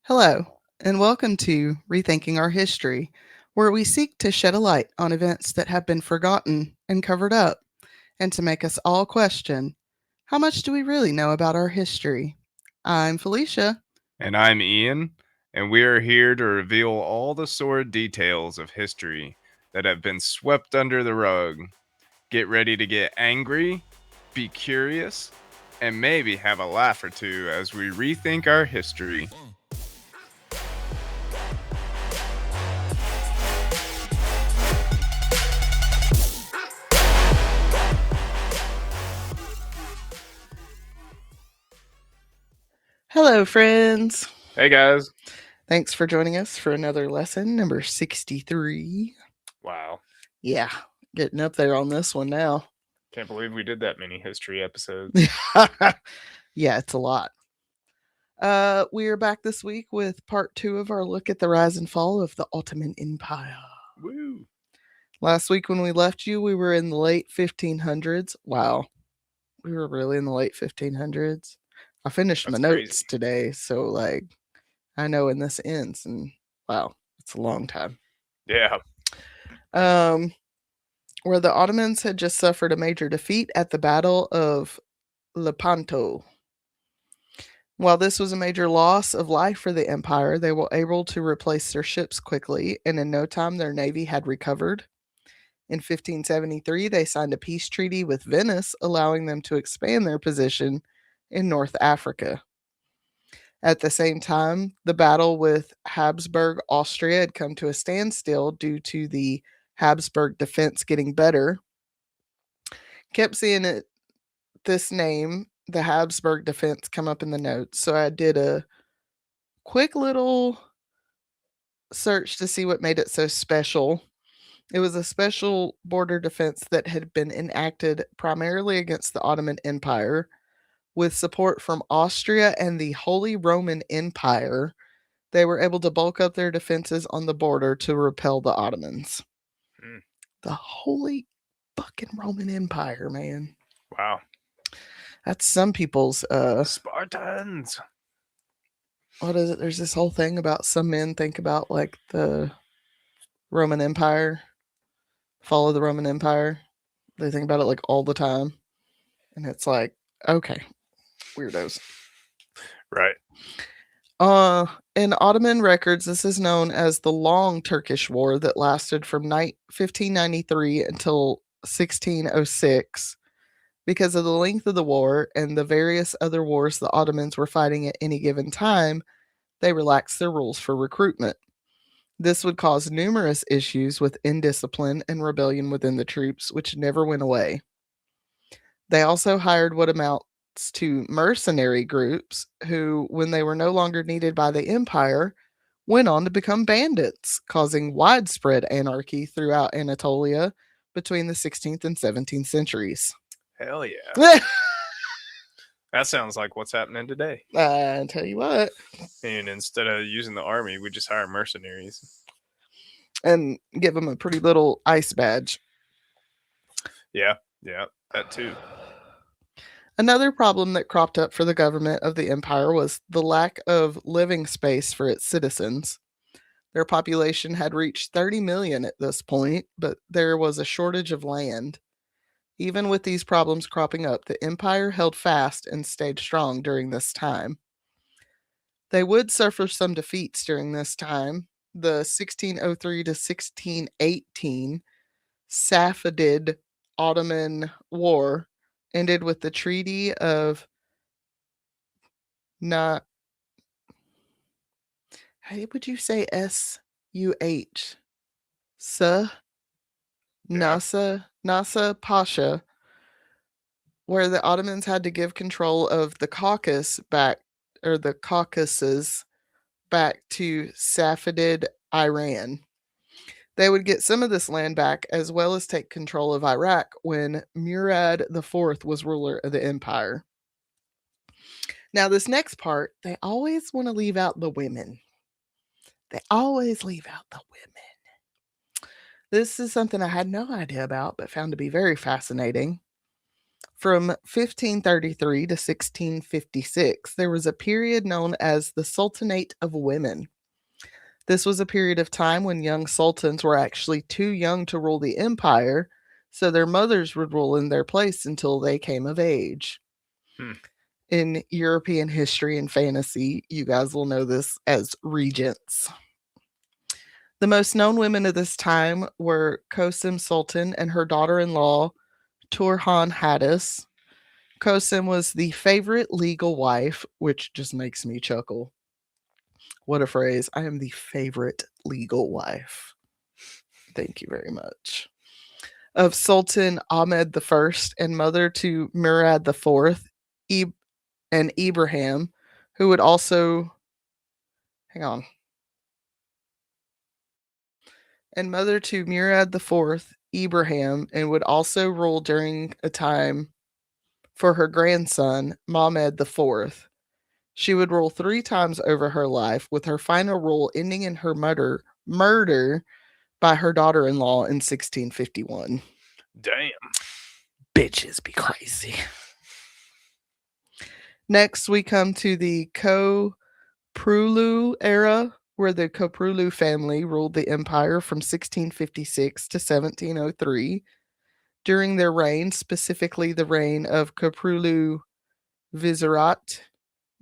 Hello, and welcome to Rethinking Our History, where we seek to shed a light on events that have been forgotten and covered up, and to make us all question how much do we really know about our history? I'm Felicia. And I'm Ian, and we are here to reveal all the sordid details of history that have been swept under the rug. Get ready to get angry, be curious, and maybe have a laugh or two as we rethink our history. Hello, friends. Hey guys. Thanks for joining us for another lesson, number 63. Wow. Yeah, getting up there on this one now. Can't believe we did that many history episodes. Yeah, it's a lot. We are back this week with part 2 of our look at the rise and fall of the Ottoman Empire. Woo. Last week when we left you, we were in the late 1500s. Wow. We were really in the late 1500s. I finished That's my notes crazy. today, so I know when this ends, and wow, it's a long time. Yeah. Where the Ottomans had just suffered a major defeat at the Battle of Lepanto. While this was a major loss of life for the empire, they were able to replace their ships quickly, and in no time their navy had recovered. In 1573, they signed a peace treaty with Venice, allowing them to expand their position in North Africa. At the same time, the battle with Habsburg Austria had come to a standstill due to the Habsburg defense getting better. Kept seeing this name, the Habsburg defense, come up in the notes, so I did a quick little search to see what made it so special. It was a special border defense that had been enacted primarily against the Ottoman Empire with support from Austria and the Holy Roman Empire. They were able to bulk up their defenses on the border to repel the Ottomans. Mm. The Holy fucking Roman Empire, man. Wow. That's some people's Spartans. What is it? There's this whole thing about some men think about like the Roman Empire, follow the Roman Empire. They think about it like all the time. And it's like, okay, weirdos. Right. In Ottoman records, this is known as the Long Turkish War that lasted from 1593 until 1606. Because of the length of the war and the various other wars the Ottomans were fighting at any given time, they relaxed their rules for recruitment. This would cause numerous issues with indiscipline and rebellion within the troops, which never went away. They also hired what amounts to mercenary groups who, when they were no longer needed by the empire, went on to become bandits, causing widespread anarchy throughout Anatolia between the 16th and 17th centuries. Hell yeah. That sounds like what's happening today. I tell you what. And instead of using the army, we just hire mercenaries. And give them a pretty little ice badge. Yeah, that too. Another problem that cropped up for the government of the empire was the lack of living space for its citizens. Their population had reached 30 million at this point, but there was a shortage of land. Even with these problems cropping up, the empire held fast and stayed strong during this time. They would suffer some defeats during this time. The 1603 to 1618 Safavid Ottoman War ended with the Treaty of not. How would you say S-U-H? Nasa Pasha, where the Ottomans had to give control of the Caucasus back to Safavid Iran. They would get some of this land back as well as take control of Iraq when Murad IV was ruler of the empire. Now, this next part, they always want to leave out the women. They always leave out the women. This is something I had no idea about, but found to be very fascinating. From 1533 to 1656, there was a period known as the Sultanate of Women. This was a period of time when young sultans were actually too young to rule the empire, so their mothers would rule in their place until they came of age. Hmm. In European history and fantasy, you guys will know this as regents. The most known women of this time were Kosim Sultan and her daughter in law, Turhan Hadis. Kosim was the favorite legal wife, which just makes me chuckle. What a phrase. I am the favorite legal wife. Thank you very much. Of Sultan Ahmed I and mother to Murad IV and Ibrahim, who would also, hang on, and mother to Murad IV, Ibrahim, and would also rule during a time for her grandson, Mahmed IV. She would rule 3 times over her life, with her final rule ending in her murder by her daughter-in-law in 1651. Damn. Bitches be crazy. Next, we come to the Koprulu era, where the Koprulu family ruled the empire from 1656 to 1703. During their reign, specifically the reign of Koprulu Vizirat,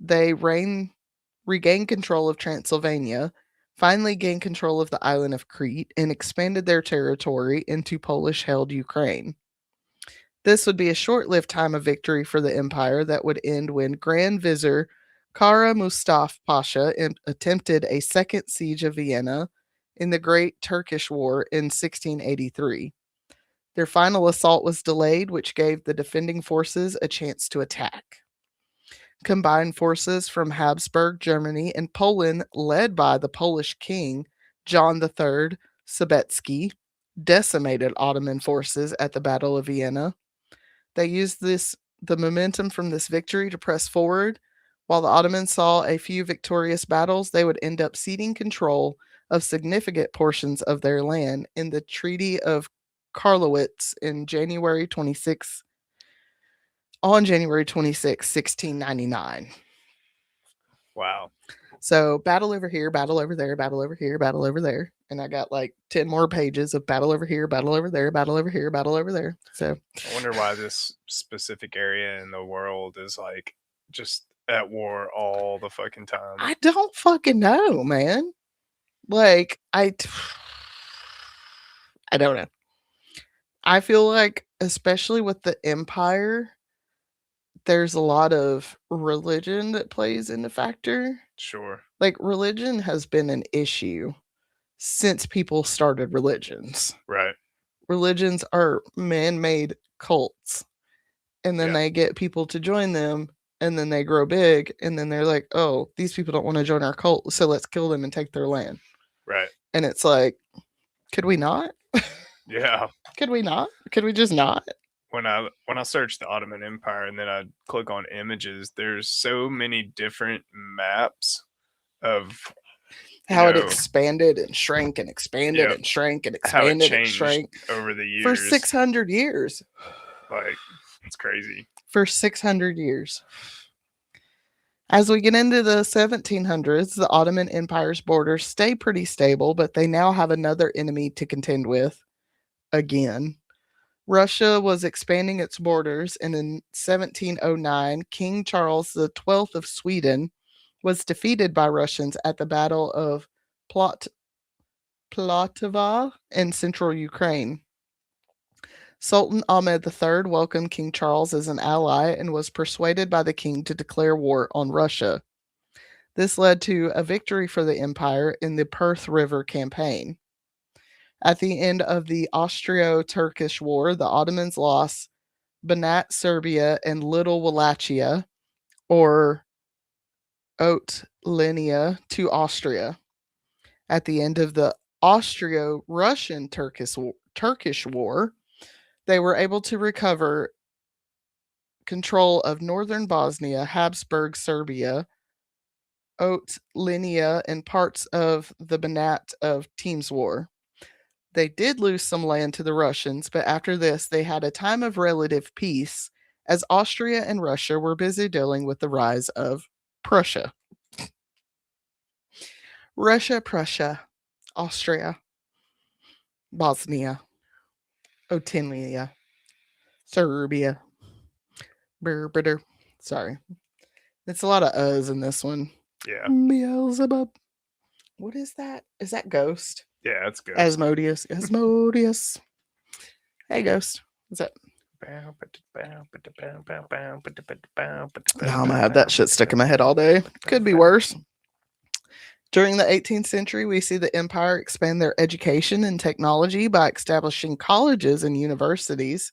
they regained control of Transylvania, finally gained control of the island of Crete, and expanded their territory into Polish-held Ukraine. This would be a short-lived time of victory for the empire that would end when Grand Vizier Kara Mustafa Pasha attempted a second siege of Vienna in the Great Turkish War in 1683. Their final assault was delayed, which gave the defending forces a chance to attack. Combined forces from Habsburg, Germany, and Poland, led by the Polish king John III Sobieski, decimated Ottoman forces at the Battle of Vienna. They used the momentum from this victory to press forward. While the Ottomans saw a few victorious battles, they would end up ceding control of significant portions of their land in the Treaty of Karlowitz on January 26, 1699. Wow. So battle over here, battle over there, battle over here, battle over there. And I got like 10 more pages of battle over here, battle over there, battle over here, battle over there. So I wonder why this specific area in the world is like just at war all the fucking time. I don't fucking know, man. Like, I don't know. I feel like, especially with the empire, there's a lot of religion that plays into factor. Sure. Like, religion has been an issue since people started religions. Right. Religions are man-made cults, and then Yeah. they get people to join them, and then they grow big, and then they're like, oh, these people don't want to join our cult, so let's kill them and take their land. Right. And it's like, could we not? Yeah. Could we not? Could we just not? When I search the Ottoman Empire and then I click on images, there's so many different maps of How it expanded and shrank and expanded Yep. and shrank and how it expanded and changed shrank over the years. for 600 years. Like, it's crazy. For 600 years. As we get into the 1700s, the Ottoman Empire's borders stay pretty stable, but they now have another enemy to contend with again. Russia was expanding its borders, and in 1709, King Charles XII of Sweden was defeated by Russians at the Battle of Plotova in central Ukraine. Sultan Ahmed III welcomed King Charles as an ally and was persuaded by the king to declare war on Russia. This led to a victory for the empire in the Perth River campaign. At the end of the Austro-Turkish War, the Ottomans lost Banat, Serbia, and Little Wallachia, or Oetlinia, to Austria. At the end of the Austro-Russian Turkish War, they were able to recover control of northern Bosnia, Habsburg Serbia, Oetlinia, and parts of the Banat of Timor. They did lose some land to the Russians, but after this, they had a time of relative peace as Austria and Russia were busy dealing with the rise of Prussia. Russia, Prussia, Austria, Bosnia, Otinia, Serbia, Berber. Sorry. It's a lot of U's in this one. Yeah. Beelzebub. What is that? Is that Ghost? Yeah, that's good. Asmodeus. Asmodeus. Hey, Ghost. What's that? I'm I'm gonna have that shit stuck in my head all day. Could be worse. During the 18th century, we see the empire expand their education and technology by establishing colleges and universities,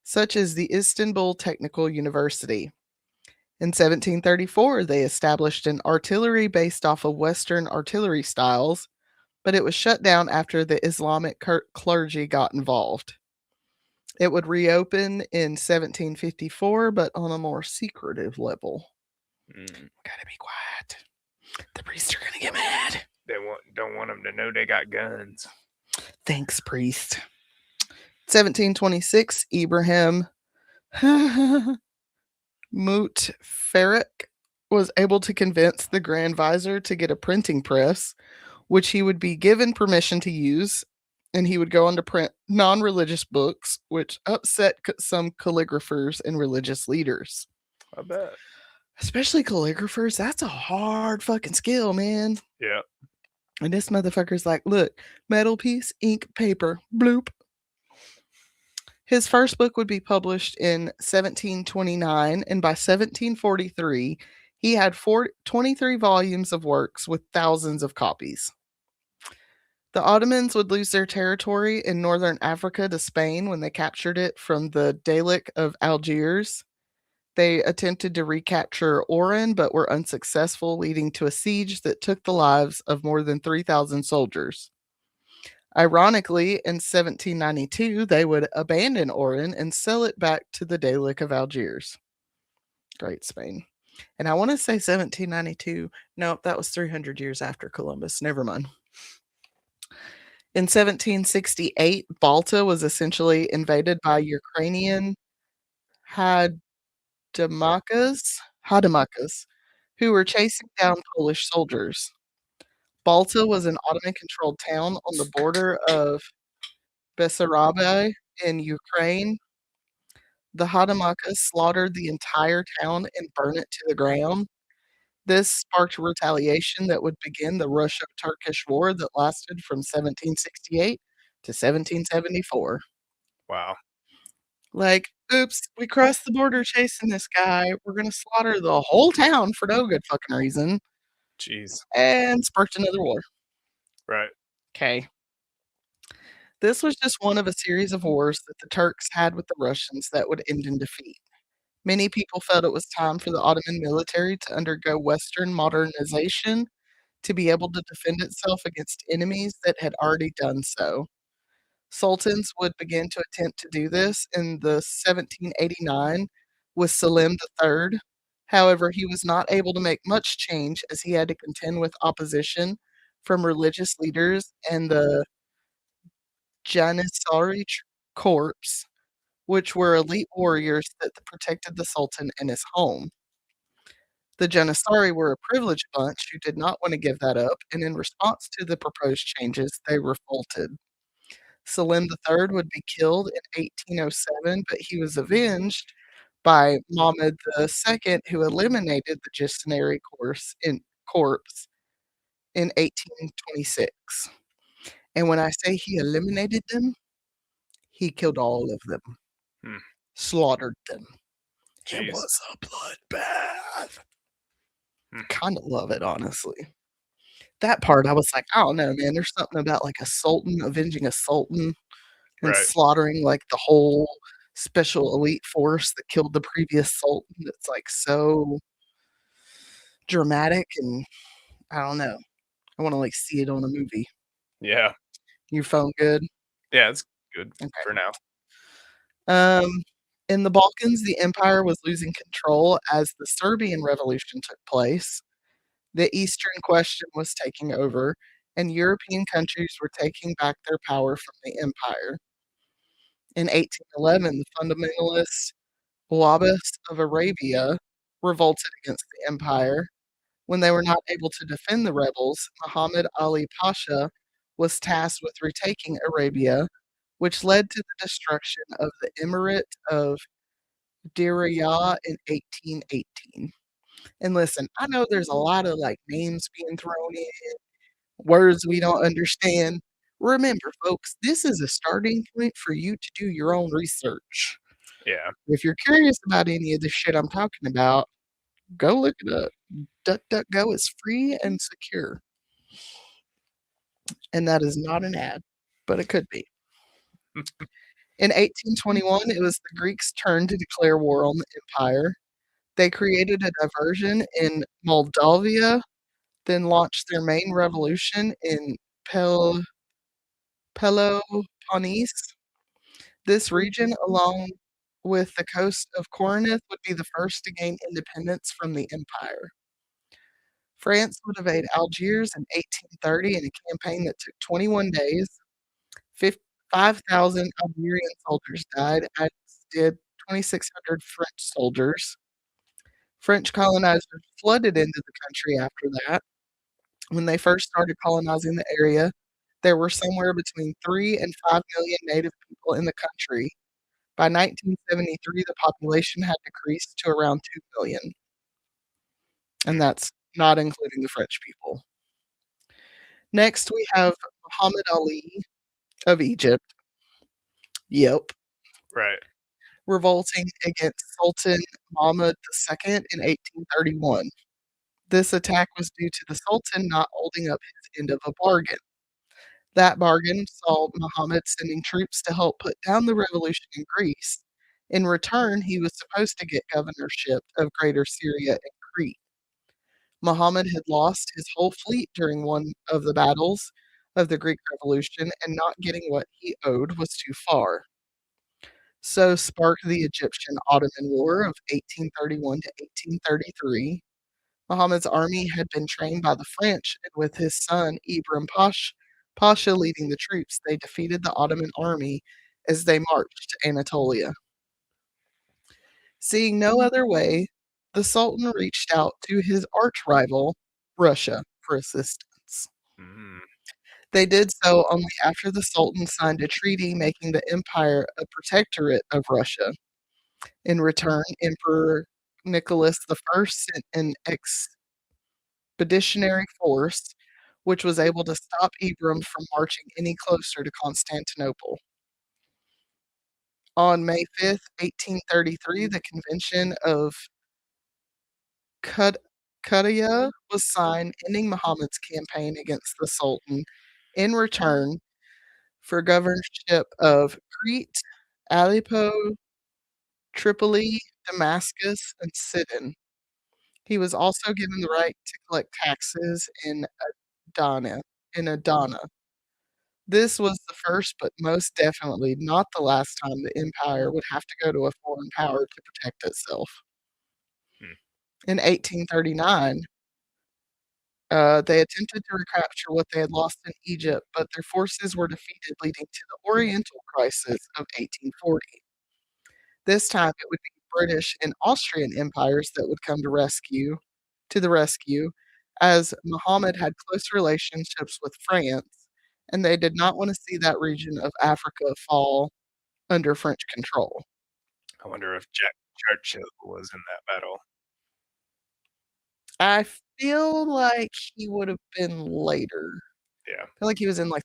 such as the Istanbul Technical University. In 1734, they established an artillery based off of Western artillery styles, but it was shut down after the Islamic clergy got involved. It would reopen in 1754, but on a more secretive level. Gotta be quiet. The priests are gonna get mad. They don't want them to know they got guns. Thanks, priest. 1726, Ibrahim Mutfarek was able to convince the Grand Vizier to get a printing press, which he would be given permission to use, and he would go on to print non-religious books, which upset some calligraphers and religious leaders. I bet. Especially calligraphers, that's a hard fucking skill, man. Yeah. And this motherfucker's like, look, metal piece, ink, paper, bloop. His first book would be published in 1729, and by 1743, he had 23 volumes of works with thousands of copies. The Ottomans would lose their territory in northern Africa to Spain when they captured it from the Dalek of Algiers. They attempted to recapture Oran, but were unsuccessful, leading to a siege that took the lives of more than 3,000 soldiers. Ironically, in 1792, they would abandon Oran and sell it back to the Dalek of Algiers. Great Spain. And I want to say 1792. Nope, that was 300 years after Columbus. Never mind. In 1768, Balta was essentially invaded by Ukrainian Hadamakas, who were chasing down Polish soldiers. Balta was an Ottoman-controlled town on the border of Bessarabia in Ukraine. The Hadamakas slaughtered the entire town and burned it to the ground. This sparked retaliation that would begin the Russo-Turkish War that lasted from 1768 to 1774. Wow. Like, oops, we crossed the border chasing this guy. We're going to slaughter the whole town for no good fucking reason. Jeez. And sparked another war. Right. Okay. This was just one of a series of wars that the Turks had with the Russians that would end in defeat. Many people felt it was time for the Ottoman military to undergo Western modernization to be able to defend itself against enemies that had already done so. Sultans would begin to attempt to do this in the 1789 with Selim III. However, he was not able to make much change as he had to contend with opposition from religious leaders and the Janissary Corps, which were elite warriors that protected the Sultan and his home. The Janissary were a privileged bunch who did not want to give that up, and in response to the proposed changes, they revolted. Selim III would be killed in 1807, but he was avenged by Mahmud II, who eliminated the Janissary corps in 1826. And when I say he eliminated them, he killed all of them, slaughtered them. Jeez. It was a bloodbath. Hmm. Kind of love it, honestly. That part, I was like, I don't know, man. There's something about like a sultan avenging a sultan and Right. slaughtering like the whole special elite force that killed the previous sultan. It's like so dramatic, and I don't know. I want to like see it on a movie. Yeah. Your phone good? Yeah, it's good Okay. for now. In the Balkans, the empire was losing control as the Serbian Revolution took place. The Eastern question was taking over, and European countries were taking back their power from the empire. In 1811, the fundamentalists Wahhabis of Arabia revolted against the empire. When they were not able to defend the rebels, Muhammad Ali Pasha was tasked with retaking Arabia, which led to the destruction of the Emirate of Diriyah in 1818. And listen, I know there's a lot of like names being thrown in, words we don't understand. Remember, folks, this is a starting point for you to do your own research. Yeah. If you're curious about any of the shit I'm talking about, go look it up. DuckDuckGo is free and secure. And that is not an ad, but it could be. In 1821, it was the Greeks' turn to declare war on the empire. They created a diversion in Moldavia, then launched their main revolution in Peloponnese. This region, along with the coast of Corinth, would be the first to gain independence from the empire. France would invade Algiers in 1830 in a campaign that took 21 days. 5,000 Algerian soldiers died, as did 2,600 French soldiers. French colonizers flooded into the country after that. When they first started colonizing the area, there were somewhere between 3 and 5 million native people in the country. By 1973, the population had decreased to around 2 million, and that's not including the French people. Next, we have Muhammad Ali of Egypt. Yep. Right. Revolting against Sultan Mahmud II in 1831. This attack was due to the Sultan not holding up his end of a bargain. That bargain saw Muhammad sending troops to help put down the revolution in Greece. In return, he was supposed to get governorship of Greater Syria and Crete. Muhammad had lost his whole fleet during one of the battles of the Greek Revolution, and not getting what he owed was too far. So sparked the Egyptian-Ottoman War of 1831 to 1833. Muhammad's army had been trained by the French, and with his son Pasha leading the troops, they defeated the Ottoman army as they marched to Anatolia. Seeing no other way, the Sultan reached out to his arch-rival, Russia, for assistance. Mm. They did so only after the Sultan signed a treaty making the empire a protectorate of Russia. In return, Emperor Nicholas I sent an expeditionary force, which was able to stop Ibram from marching any closer to Constantinople. On May 5th, 1833, the Convention of Qadiyah was signed, ending Muhammad's campaign against the Sultan in return for governorship of Crete, Aleppo, Tripoli, Damascus, and Sidon. He was also given the right to collect taxes in Adana. This was the first, but most definitely not the last time the empire would have to go to a foreign power to protect itself. Hmm. In 1839, they attempted to recapture what they had lost in Egypt, but their forces were defeated, leading to the Oriental Crisis of 1840. This time, it would be British and Austrian empires that would come to the rescue, as Muhammad had close relationships with France, and they did not want to see that region of Africa fall under French control. I wonder if Jack Churchill was in that battle. I feel like he would have been later. Yeah. I feel like he was in like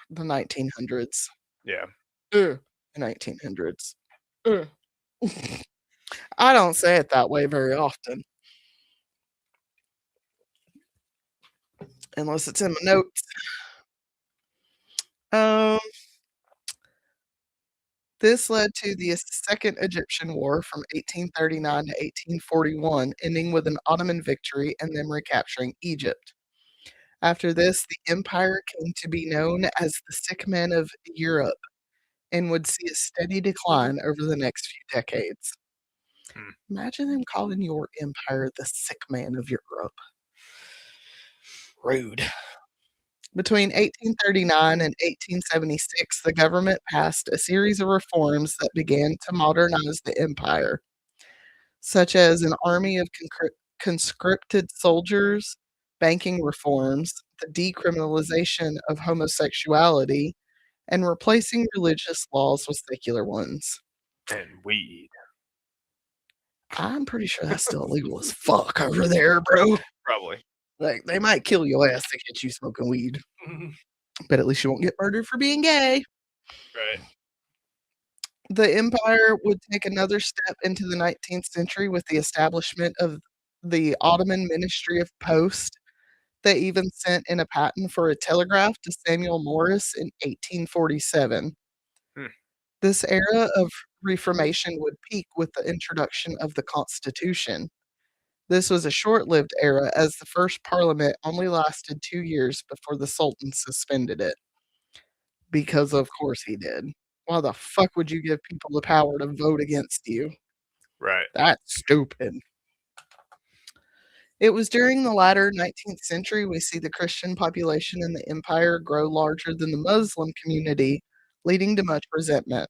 the 1900s. Yeah. The 1900s. I don't say it that way very often. Unless it's in my notes. This led to the Second Egyptian War from 1839 to 1841, ending with an Ottoman victory and them recapturing Egypt. After this, the empire came to be known as the sick man of Europe and would see a steady decline over the next few decades. Imagine them calling your empire the sick man of Europe. Rude. Between 1839 and 1876, the government passed a series of reforms that began to modernize the empire, such as an army of conscripted soldiers, banking reforms, the decriminalization of homosexuality, and replacing religious laws with secular ones. And weed. I'm pretty sure that's still illegal as fuck over there, bro. Probably. Like, they might kill your ass to catch you smoking weed, but at least you won't get murdered for being gay. Right. The empire would take another step into the 19th century with the establishment of the Ottoman Ministry of Post. They even sent in a patent for a telegraph to Samuel Morris in 1847. Hmm. This era of Reformation would peak with the introduction of the Constitution. This was a short-lived era, as the first parliament only lasted 2 years before the Sultan suspended it. Because of course he did. Why the fuck would you give people the power to vote against you? Right. That's stupid. It was during the latter 19th century we see the Christian population in the empire grow larger than the Muslim community, leading to much resentment.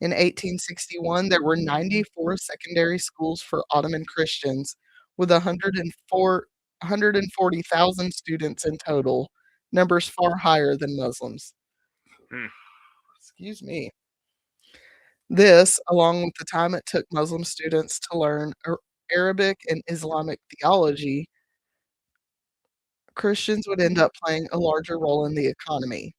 In 1861, there were 94 secondary schools for Ottoman Christians, with 140,000 students in total, numbers far higher than Muslims. Hmm. Excuse me. This, along with the time it took Muslim students to learn Arabic and Islamic theology, Christians would end up playing a larger role in the economy.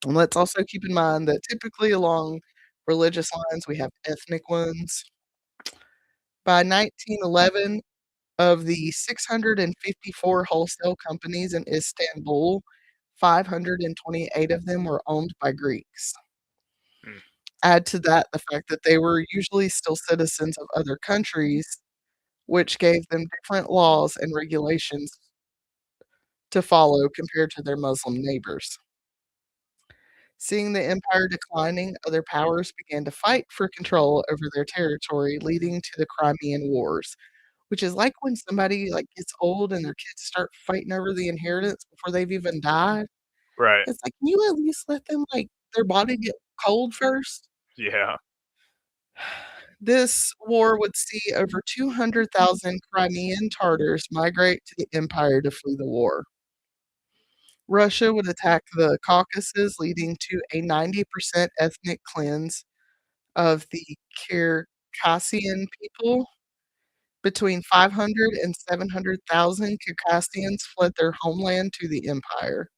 And let's also keep in mind that typically along religious lines, we have ethnic ones. By 1911, of the 654 wholesale companies in Istanbul, 528 of them were owned by Greeks. Hmm. Add to that the fact that they were usually still citizens of other countries, which gave them different laws and regulations to follow compared to their Muslim neighbors. Seeing the empire declining, other powers began to fight for control over their territory, leading to the Crimean Wars, which is like when somebody like gets old and their kids start fighting over the inheritance before they've even died. Right. It's like, can you at least let them like their body get cold first? Yeah. This war would see over 200,000 Crimean Tartars migrate to the empire to flee the war. Russia would attack the Caucasus, leading to a 90% ethnic cleanse of the Circassian people. Between 500 and 700,000 Circassians fled their homeland to the empire.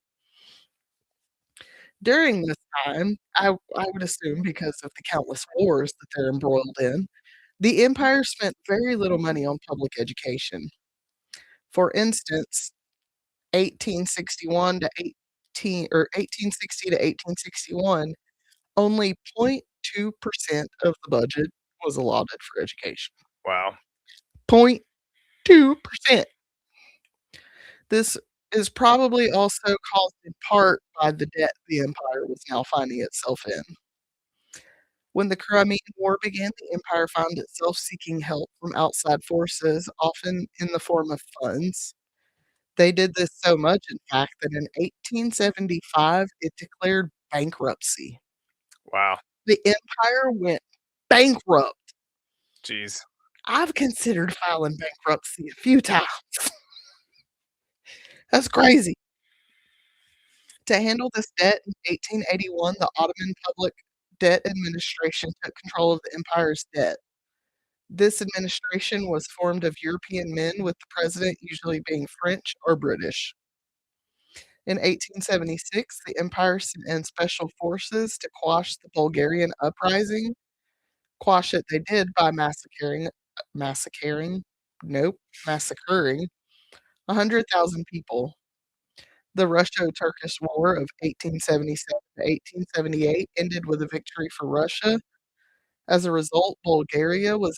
During this time, I would assume because of the countless wars that they're embroiled in, the empire spent very little money on public education. For instance, 1861 to 1860 to 1861, only 0.2% of the budget was allotted for education. Wow. 0.2%. This is probably also caused in part by the debt the empire was now finding itself in. When the Crimean War began, the empire found itself seeking help from outside forces, often in the form of funds. They did this so much, in fact, that in 1875 it declared bankruptcy. Wow. The empire went bankrupt. Jeez. I've considered filing bankruptcy a few times. That's crazy. To handle this debt, in 1881, the Ottoman Public Debt Administration took control of the empire's debt. This administration was formed of European men, with the president usually being French or British. In 1876, the empire sent in special forces to quash the Bulgarian uprising. Quash it they did by massacring 100,000 people. The Russo-Turkish War of 1877 to 1878 ended with a victory for Russia. As a result, Bulgaria was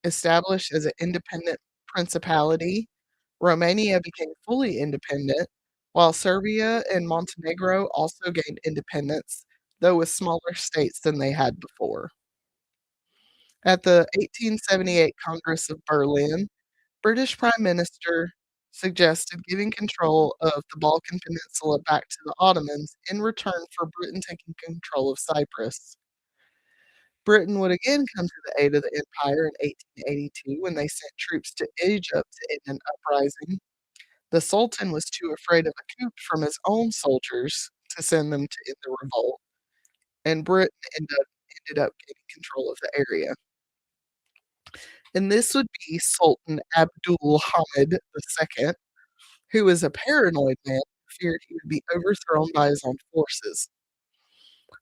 established as an independent principality. Romania became fully independent, while Serbia and Montenegro also gained independence, though with smaller states than they had before. At the 1878 Congress of Berlin, British Prime Minister suggested giving control of the Balkan Peninsula back to the Ottomans in return for Britain taking control of Cyprus. Britain would again come to the aid of the empire in 1882 when they sent troops to Egypt to end an uprising. The Sultan was too afraid of a coup from his own soldiers to send them to end the revolt, and Britain ended up gaining control of the area. And this would be Sultan Abdul Hamid II, who was a paranoid man who feared he would be overthrown by his own forces.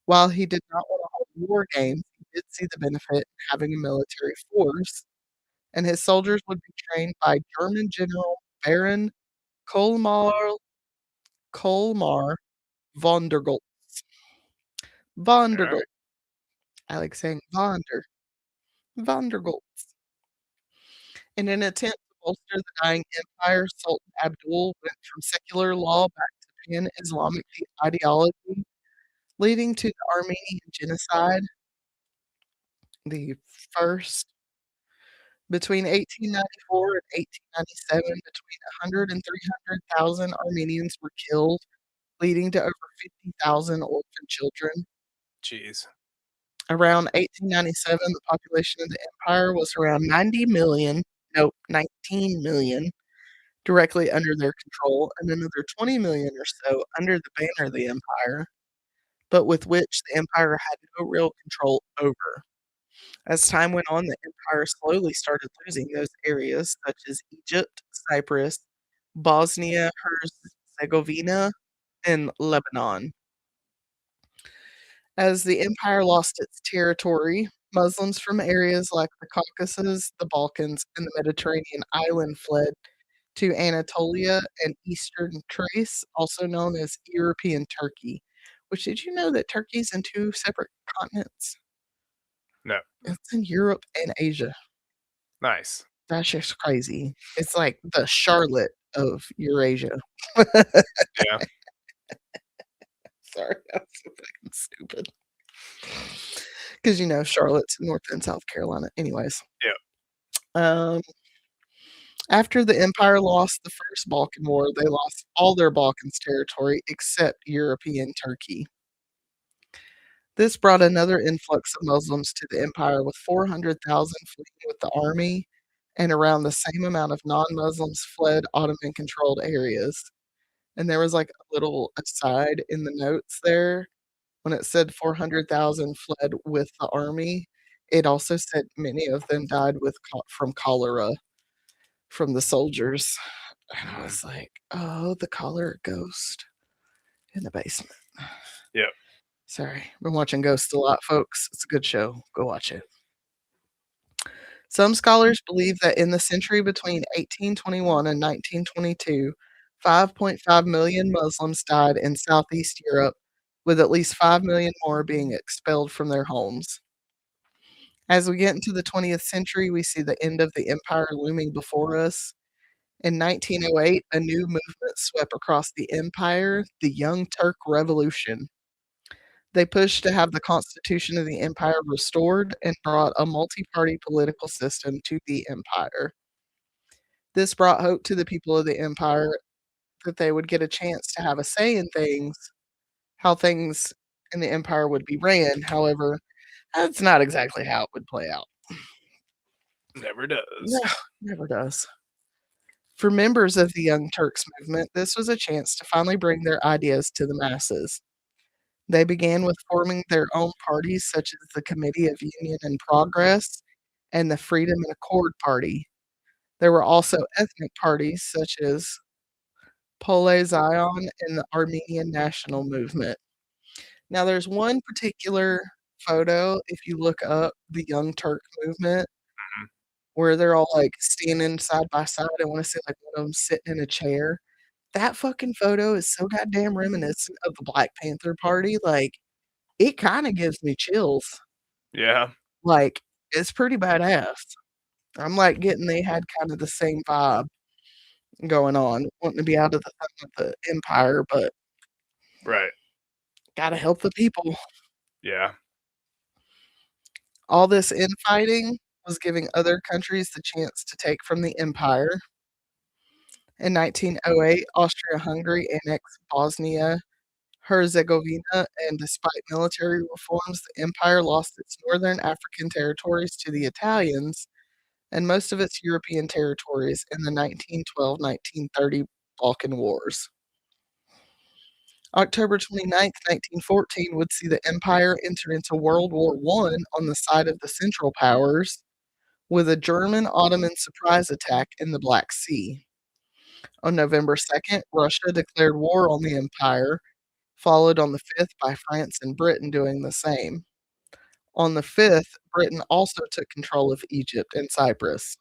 While he did not want to hold war games, he did see the benefit in having a military force, and his soldiers would be trained by German General Baron Colmar Colmar von der Goltz. Von der All right. Goltz. I like saying von der Goltz. In an attempt to bolster the dying empire, Sultan Abdul went from secular law back to pan-Islamic ideology, leading to the Armenian genocide, the first between 1894 and 1897. Between 100 and 300,000 Armenians were killed, leading to over 50,000 orphan children. Jeez. Around 1897, the population of the empire was around 90 million, nope, 19 million, directly under their control, and another 20 million or so under the banner of the empire, but with which the empire had no real control over. As time went on, the empire slowly started losing those areas such as Egypt, Cyprus, Bosnia Herzegovina, and Lebanon. As the empire lost its territory, Muslims from areas like the Caucasus, the Balkans, and the Mediterranean island fled to Anatolia and eastern Thrace, also known as European Turkey. Which, did you know that Turkey's in two separate continents? No. It's in Europe and Asia. Nice. That's just crazy. It's like the Charlotte of Eurasia. Yeah. Sorry, I'm so fucking stupid. Because Charlotte's North and South Carolina. Anyways. Yeah. After the empire lost the First Balkan War, they lost all their Balkans territory except European Turkey. This brought another influx of Muslims to the empire, with 400,000 fleeing with the army, and around the same amount of non-Muslims fled Ottoman-controlled areas. And there was like a little aside in the notes there when it said 400,000 fled with the army. It also said many of them died from cholera from the soldiers. And I was like, oh, the cholera ghost in the basement. Yep. Sorry. Been watching Ghost a lot, folks. It's a good show. Go watch it. Some scholars believe that in the century between 1821 and 1922, 5.5 million Muslims died in Southeast Europe, with at least 5 million more being expelled from their homes. As we get into the 20th century, we see the end of the empire looming before us. In 1908, a new movement swept across the empire, the Young Turk Revolution. They pushed to have the constitution of the empire restored and brought a multi-party political system to the empire. This brought hope to the people of the empire that they would get a chance to have a say in things, how things in the empire would be ran. However, that's not exactly how it would play out. Never does. No, never does. For members of the Young Turks movement, this was a chance to finally bring their ideas to the masses. They began with forming their own parties, such as the Committee of Union and Progress and the Freedom and Accord Party. There were also ethnic parties, such as Pole Zion and the Armenian National Movement. Now, there's one particular photo, if you look up the Young Turk movement, where they're all like standing side by side. I want to say like one of them sitting in a chair. That fucking photo is so goddamn reminiscent of the Black Panther Party. Like, it kind of gives me chills. Yeah. Like, it's pretty badass. I'm like getting they had kind of the same vibe going on, wanting to be out of the thumb of the empire, but Right. gotta help the people. Yeah. All this infighting was giving other countries the chance to take from the empire. In 1908, Austria-Hungary annexed Bosnia Herzegovina, and despite military reforms, the empire lost its northern African territories to the Italians and most of its European territories in the 1912-1930 Balkan Wars. October 29, 1914 would see the empire enter into World War I on the side of the Central Powers with a German-Ottoman surprise attack in the Black Sea. On November 2nd, Russia declared war on the empire, followed on the 5th by France and Britain doing the same. On the 5th, Britain also took control of Egypt and Cyprus.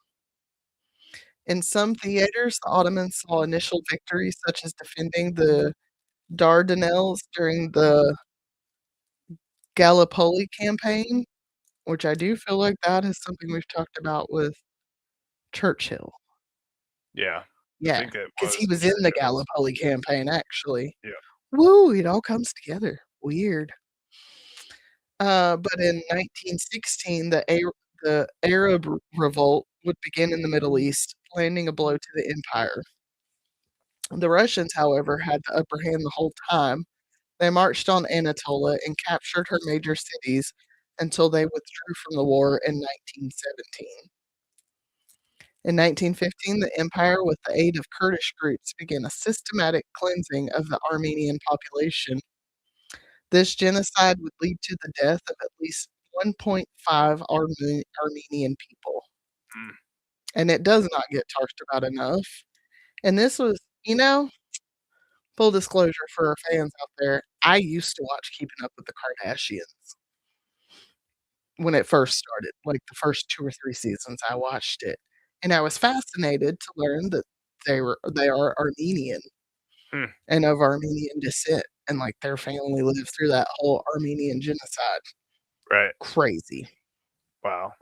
In some theaters, the Ottomans saw initial victories, such as defending the Dardanelles during the Gallipoli campaign, which I do feel like that is something we've talked about with Churchill. Yeah. I Yeah, think that because he was was in the Churchill's. Gallipoli campaign, actually. Yeah. Woo, it all comes together. Weird. But in 1916, the Arab revolt would begin in the Middle East, landing a blow to the empire. The Russians, however, had the upper hand the whole time. They marched on Anatolia and captured her major cities until they withdrew from the war in 1917. In 1915, the empire, with the aid of Kurdish groups, began a systematic cleansing of the Armenian population. This genocide would lead to the death of at least 1.5 Armenian people. Mm. And it does not get talked about enough. And this was, full disclosure for our fans out there, I used to watch Keeping Up with the Kardashians when it first started, like the first 2 or 3 seasons I watched it. And I was fascinated to learn that they are Armenian Hmm. and of Armenian descent, and like their family lived through that whole Armenian genocide. Right. Crazy. Wow.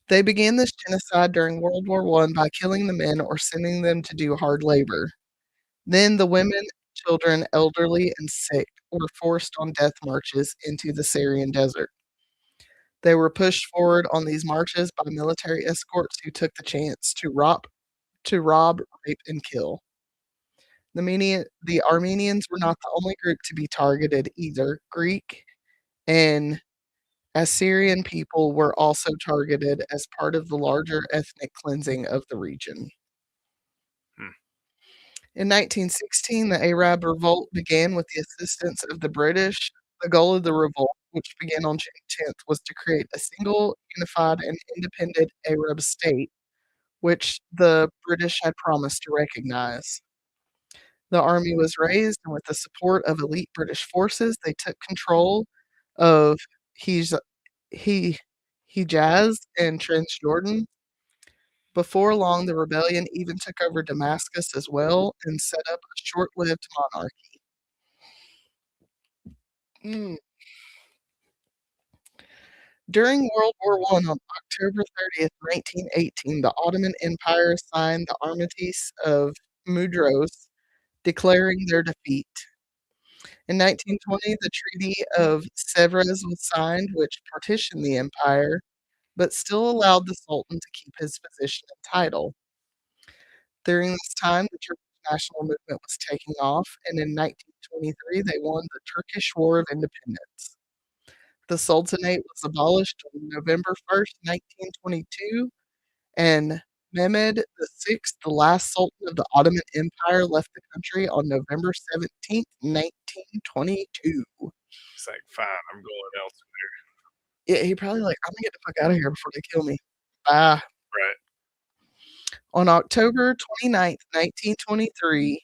They began this genocide during World War I by killing the men or sending them to do hard labor. Then the women, children, elderly, and sick were forced on death marches into the Syrian desert. They were pushed forward on these marches by military escorts who took the chance to rob, rape, and kill. The Armenians were not the only group to be targeted either. Greek and Assyrian people were also targeted as part of the larger ethnic cleansing of the region. Hmm. In 1916, the Arab Revolt began with the assistance of the British. The goal of the revolt, which began on June 10th, was to create a single, unified, and independent Arab state, which the British had promised to recognize. The army was raised, and with the support of elite British forces, they took control of Hij- He- Hijaz and Transjordan. Before long, the rebellion even took over Damascus as well and set up a short-lived monarchy. Mm. During World War I, on October 30th, 1918, the Ottoman Empire signed the Armistice of Mudros, declaring their defeat. In 1920, the Treaty of Sèvres was signed, which partitioned the empire, but still allowed the Sultan to keep his position and title. During this time, the Turkish national movement was taking off, and in 1923, they won the Turkish War of Independence. The Sultanate was abolished on November 1st, 1922, and Mehmed VI, the last Sultan of the Ottoman Empire, left the country on November 17th, 1922. It's like, fine, I'm going elsewhere. Yeah, he probably like, I'm gonna get the fuck out of here before they kill me. Bye. Right. On October 29th, 1923,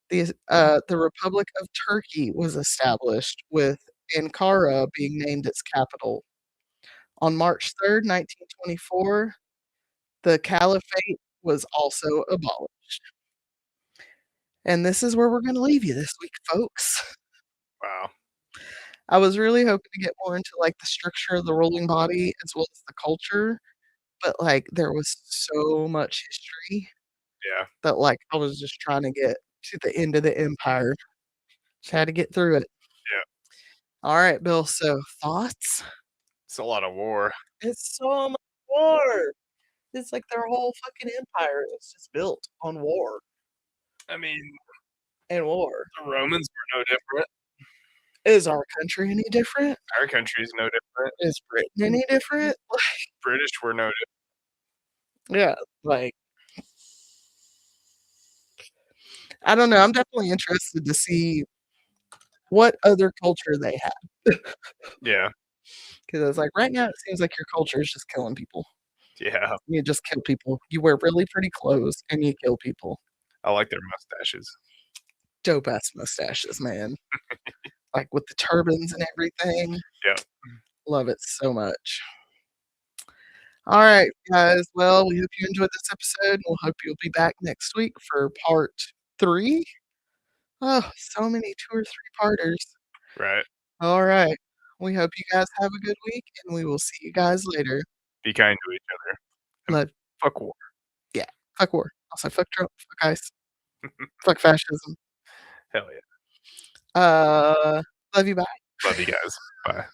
the Republic of Turkey was established, with Ankara being named its capital. On March 3rd, 1924, the Caliphate was also abolished. And this is where we're going to leave you this week, folks. Wow. I was really hoping to get more into like the structure of the ruling body as well as the culture, but like there was so much history Yeah. that like I was just trying to get to the end of the empire. Just had to get through it. Yeah. All right, Bill. So thoughts? It's a lot of war. It's so much war. It's like their whole fucking empire is just built on war. I mean, and war. the Romans were no different. Is our country any different? Our country is no different. Is Britain any different? British were no different. Yeah, like I don't know. I'm definitely interested to see what other culture they have. Yeah. Because it's like right now, it seems like your culture is just killing people. Yeah. You just kill people. You wear really pretty clothes and you kill people. I like their mustaches. Dope ass mustaches, man. Like with the turbans and everything. Yeah. Love it so much. All right, guys. Well, we hope you enjoyed this episode, and we'll hope you'll be back next week for part 3. Oh, so many 2 or 3 parters. Right. All right. We hope you guys have a good week, and we will see you guys later. Be kind to each other. And Love, fuck war. yeah, fuck war. Also, fuck Trump, fuck ICE, fuck fascism. Hell yeah. Love you. Bye. Love you guys. Bye.